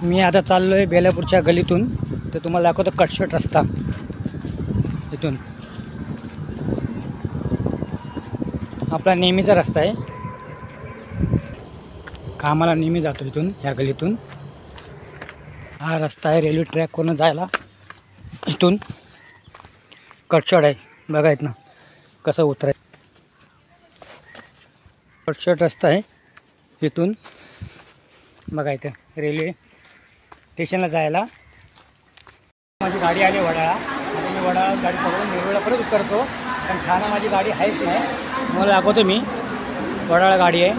मी आता चाललो आहे बेलापूरच्या गलीतून, तर तुम्हाला दाखवतो कटशॉट रस्ता इथून. आपला नेहमीचा रस्ता आहे, कामाला नेहमी जातो इथून, ह्या गलीतून. हा रस्ता आहे रेल्वे ट्रॅकवरून जायला. इथून कटशॉट आहे, बघा इथनं कसं उतराय. कटशॉट रस्ता आहे इथून, बघा इथं रेल्वे स्टेशनला जायला. माझी गाडी आली वडाळा, आता मी वडाळा गाडी पकडून नेरूळला परत उतरतो, पण ठाणा माझी गाडी आहेच नाही. मला दाखवतो मी, वडाळा गाडी आहे.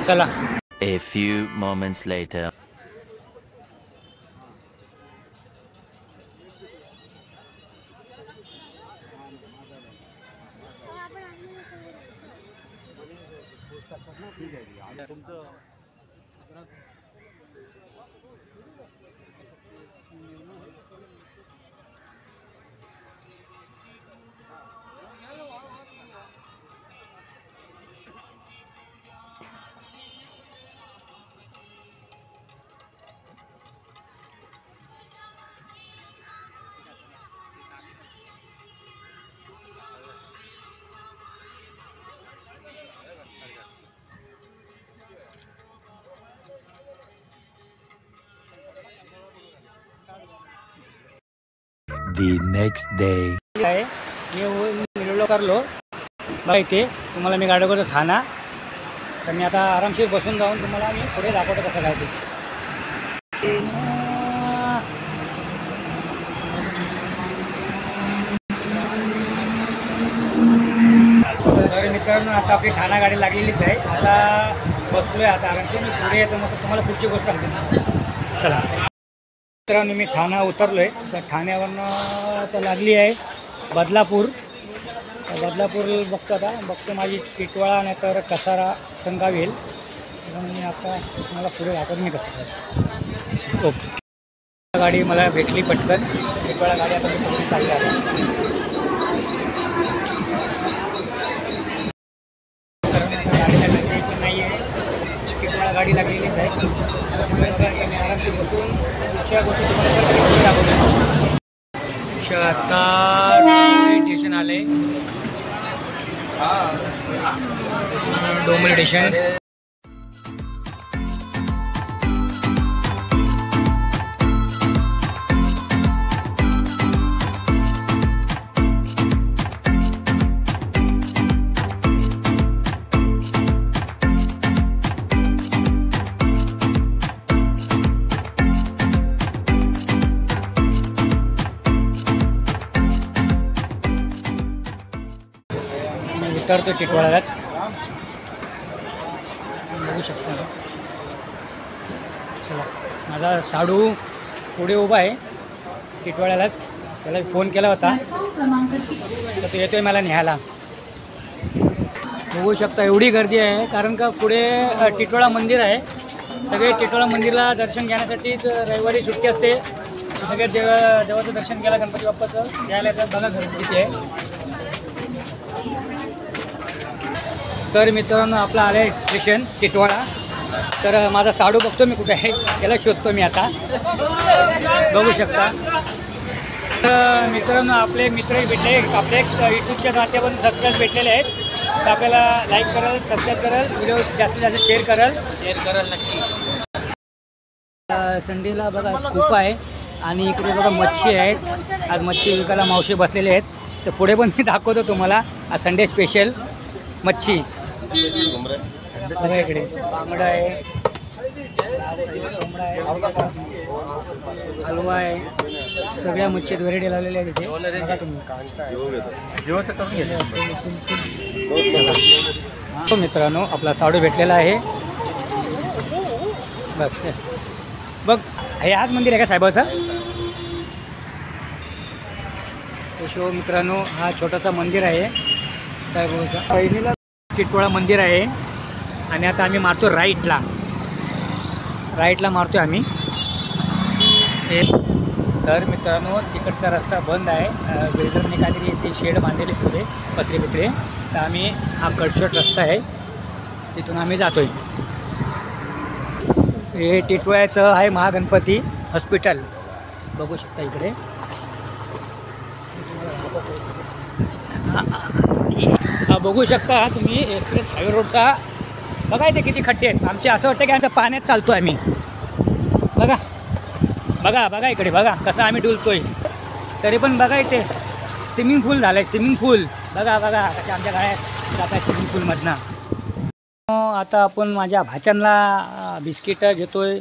चला. A few moments later. The next day. मी निरोळ करलो बघा इथे तुम्हाला मी गाडी करतो ठाणा. तर मी आता आरामशीर बसून जाऊन तुम्हाला मी पुढे दाखवतो कसं काय ते. तर मित्रांनो आता आपली ठाणा गाडी लागलेलीच आहे. आता बसलो आहे, आता आरामशीर मी पुढे येतो, मग तुम्हाला पुढची गोष्ट सांगते. चला मित्रांनो, मी ठाणा उतरलो आहे. तर ठाण्यावरनं तर लागली आहे बदलापूर. बदलापूर बघतो, आता बघतो माझी टिटवाळा नाही तर कसारा संगावेल. मी आता मला पुढे दाखवत नाही कसं. ओके, गाडी मला भेटली पटकन. टिटवाळा गाडी आता मी पुढे चालली आहे. नाही आहे, टिटवाळा गाडी लागलेलीच आहे. मी आरामशीर बसून पुढच्या गोष्टी तुम्हाला दाखवतो. आता स्टेशन आले, डोंबरी स्टेशन. उतरतो टिटवाळ्यालाच, बघू शकता. चला, माझा साडू पुढे उभा आहे टिटवाळ्यालाच. त्याला फोन केला होता, तर तो येतोय मला न्यायला. बघू शकता एवढी गर्दी आहे, कारण का पुढे टिटवाळा मंदिर आहे. सगळे टिटवाळा मंदिरला दर्शन घेण्यासाठीच रविवारी सुट्टी असते. सगळे देवाचं दर्शन केलं, गणपती बाप्पाचं घ्यायला येतात. बघा गर्दी किती आहे. तर मित्रांनो, आपलं आलं आहे स्टेशन टिटवाळा. तर माझा साडू बघतो मी कुठे आहे, त्याला शोधतो मी आता, बघू शकता. तर मित्रांनो, आपले मित्रही भेटले, आपले यूट्यूबच्या नात्यावरून सबस्क्राईब भेटलेले आहेत. तर आपल्याला लाईक कराल, सबस्क्राईब कराल, व्हिडिओ जास्तीत जास्त शेअर कराल नक्की. संडेला बघा खूप आहे, आणि इकडे बघा मच्छी आहेत. आज मच्छी विकायला मावशी बसलेले आहेत. तर पुढे पण मी दाखवतो तुम्हाला आज संडे स्पेशल मच्छी. बघा इकडे बांगडा आहे, हलवा आहे, सगळ्या मच्छी व्हेरायटी लावलेल्या आहेत इथे. बघा तुम्ही. हो मित्रांनो, आपला साडू भेटलेला आहे. बघ हे आज मंदिर आहे का साहेबाचं? तो शो मित्रांनो, हा छोटासा मंदिर आहे साहेबाचा. पहिलीला टिटवाळा मंदिर आहे. आणि आता आम्ही मारतो राईटला मारतो आम्ही. तर मित्रांनो, तिकडचा रस्ता बंद आहे. बिल्डरने काहीतरी ते शेड बांधलेले पुढे पत्रे. तर आम्ही हा कटशॉट रस्ता आहे, तिथून आम्ही जातो आहे. हे टिटवाळ्याचं आहे महागणपती हॉस्पिटल, बघू शकता इकडे. हा बघू शकता तुम्ही एक्सप्रेस हायवे रोडचा. बघा इथे किती खड्डे आहेत. आमचे असं वाटतं की आमचं पाण्यात चालतो आम्ही. बघा बघा बघा इकडे बघा कसं आम्ही डुलतोय. तरी पण बघा इथे स्विमिंग पूल झालं आहे, स्विमिंग पूल. बघा बघा कशा आमच्या गाड्या जातात स्विमिंग पूलमधनं. आता आपण माझ्या भाच्यांना बिस्किट घेतोय.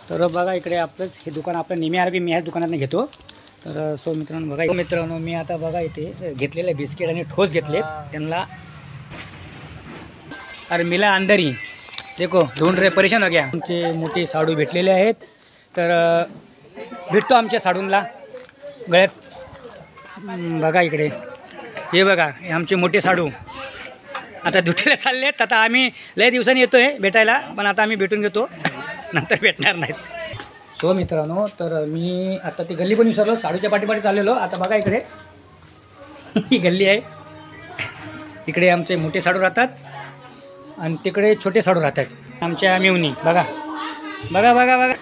तर बघा इकडे आपलंच हे दुकान, आपलं नेहमी आरबी मी ह्याच दुकानातून घेतो. तर सो मित्रांनो बघा, मित्रांनो मी आता बघा इथे घेतलेले बिस्किट आणि ठोस घेतले त्यांना. अरे मिला अंदर ही देखो ढूंढ रे परेशान हो गया. आमचे मोठे साडू भेटलेले आहेत. तर भेटतो आमच्या साडूंना गळ्यात. बघा इकडे हे बघा हे आमचे मोठे साडू आता दुटीला चालले आहेत. आता आम्ही लय दिवसांनी येतो आहे भेटायला, पण आता आम्ही भेटून घेतो नंतर भेटणार नाहीत. सो मित्रांनो तर मी आता ती गल्ली पण विसरलो, साडूच्या पाठीपाठी चाललेलो. आता बघा इकडे ही गल्ली आहे. इकडे आमचे मोठे साडू राहतात आणि तिकडे छोटे साडू राहतात आमच्या मेवणी. बघा बघा बघा बघा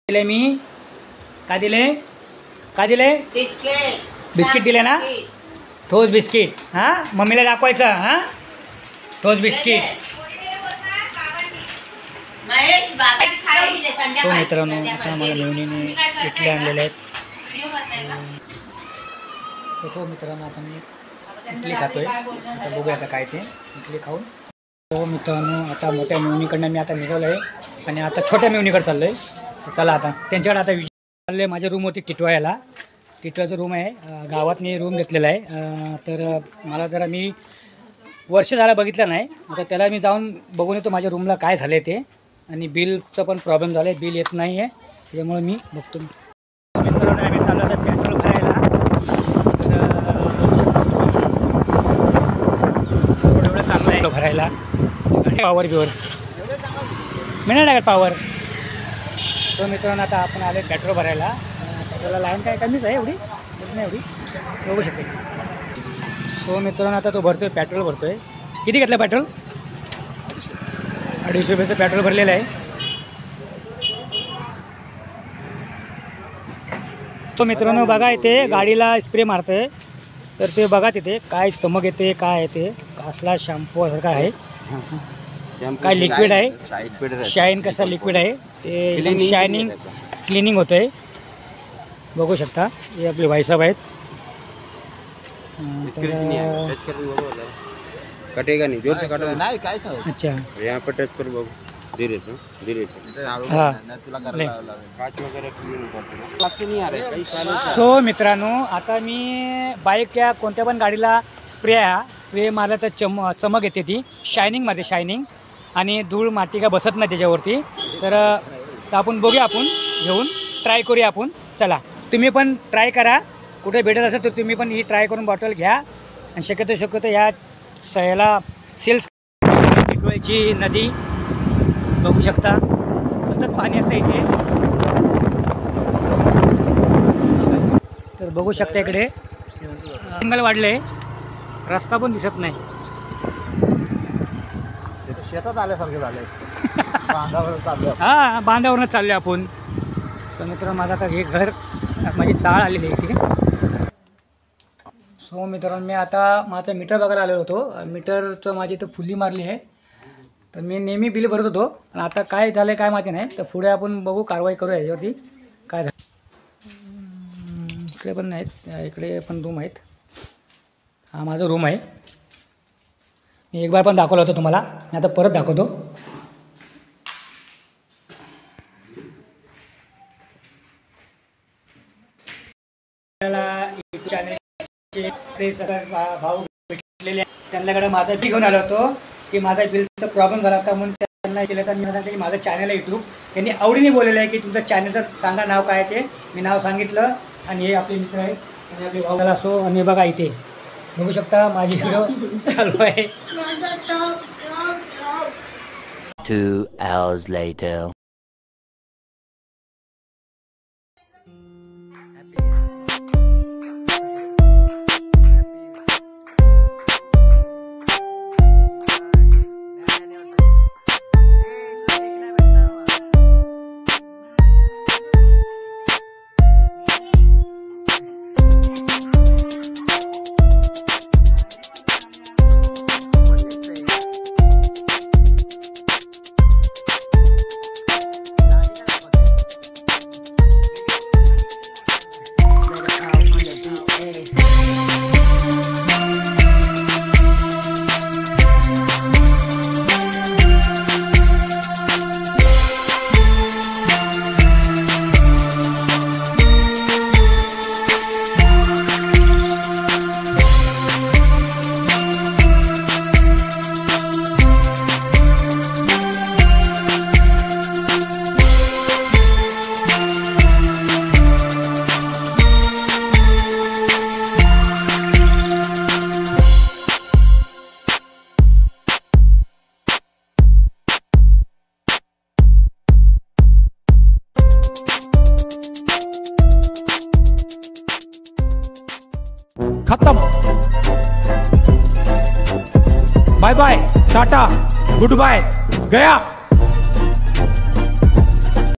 दिले मी. का दिले, का दिले? बिस्किट दिले ना, ठोस बिस्किट. हां मम्मीला दाखवायचं. हां ठोस बिस्किट. हो मित्रांनो आता मला मेवणीने इटली आणलेले आहेत. हो मित्रांनो आता मी इटली खातोय. आता बघूया आता काय ते इटली खाऊन. हो मित्रांनो आता मोठ्या मेवणीकडनं मी आता निघालो आहे आणि आता छोट्या मेवणीकडे चाललो आहे. चला आता त्यांच्याकडे आता चाललं आहे. माझ्या रूम होती टिटवाळ्याला, टिटवाळ्याचं रूम आहे. गावात मी रूम घेतलेला आहे. तर मला जरा मी वर्ष झालं बघितलं नाही. आता त्याला मी जाऊन बघून येतो माझ्या रूमला काय झालं आहे ते. आणि बिलचं पण प्रॉब्लेम झाला आहे, बिल येत नाही आहे त्याच्यामुळे मी बघतो. मित्रांनो आम्ही चाललो आता पेट्रोल भरायला. तर एवढं चांगलं आहे भरायला. पॉवर बिवर मिळणार नाही का पॉवर. सो मित्रांनो आता आपण आले पेट्रोल भरायला. पेट्रोलला लाईन काय कमीच आहे, एवढी नाही एवढी बघू शकते. सो मित्रांनो आता तो भरतोय, पेट्रोल भरतोय. किती घेतलं पेट्रोल? 250 रुपयाचं पेट्रोल भरलेलं आहे. तो मित्रांनो बघा इथे गाडीला स्प्रे मारतोय. तर ते बघा तिथे काय चमक येते, काय येते, कसला शॅम्पू सारखा आहे, काय लिक्विड आहे, शाईन कसा लिक्विड आहे ते शायनिंग क्लिनिंग होतं आहे. बघू शकता हे आपले भाईसाहेब आहेत. कटेगा नहीं, जोर से काटो नहीं, काय था. अच्छा यहाँ पर टच कर बघू, धीरे से धीरे से. हां काच वगैरह क्लीन करतो. लागते नहीं आ रहे काही चालू. सो मित्रांनो आता मी बाईक या कोणत्या पण गाडीला स्प्रे आहे, स्प्रे मारला तर चमक येते ती शायनिंगमध्ये, शायनिंग. आणि धूळ माती का बसत नाही त्याच्यावरती. तर आपण बघूया, आपण घेऊन ट्राय करूया आपण. चला तुम्ही पण ट्राय करा, कुठे भेटत असेल तर तुम्ही पण ही ट्राय करून बॉटल घ्या. आणि शक्यतो या याला सेल्स टिटवाळ्याची नदी बघू शकता, सतत पाणी असतं इथे. तर बघू शकता इकडे जंगल वाढले, रस्ता पण दिसत नाही. शेतात आल्यासारखे झाले. बांधावर चाललो. हां बांधावरनं चाललो आपण. तर मित्रांनो माझं आता हे घर, माझी चाळ आलेली आहे इथे. सो मित्रांनो मी आता माझं मीटर बघायला आलेलो होतो. मीटरचं माझी इथं फुल्ली मारली आहे. तर मी नेहमी बिल भरत होतो, पण आता काय झालं काय माहिती नाही. तर पुढे आपण बघू, कारवाई करूया याच्यावरती काय झालं. इकडे पण नाहीत, इकडे पण रूम आहेत. हा माझा रूम आहे. मी एक बार पण दाखवलं होतं तुम्हाला, मी आता परत दाखवतो. भाऊ भेटलेले त्यांच्याकडे माझा बिल घेऊन आलो होतो की माझा बिलचा प्रॉब्लेम झाला होता, म्हणून त्यांना केलं. तर मी सांगितलं की माझं चॅनल आहे यूट्यूब. त्यांनी आवडीने बोललेलं आहे की तुमचं चॅनलचं सांगा नाव काय ते. मी नाव सांगितलं आणि हे आपले मित्र आहेत आणि आपले भाऊला असो. आणि बघा इथे बघू शकता माझी व्हिडिओ चालू आहे. 2 hours later. खत्म। Bye bye, tata, goodbye, गया।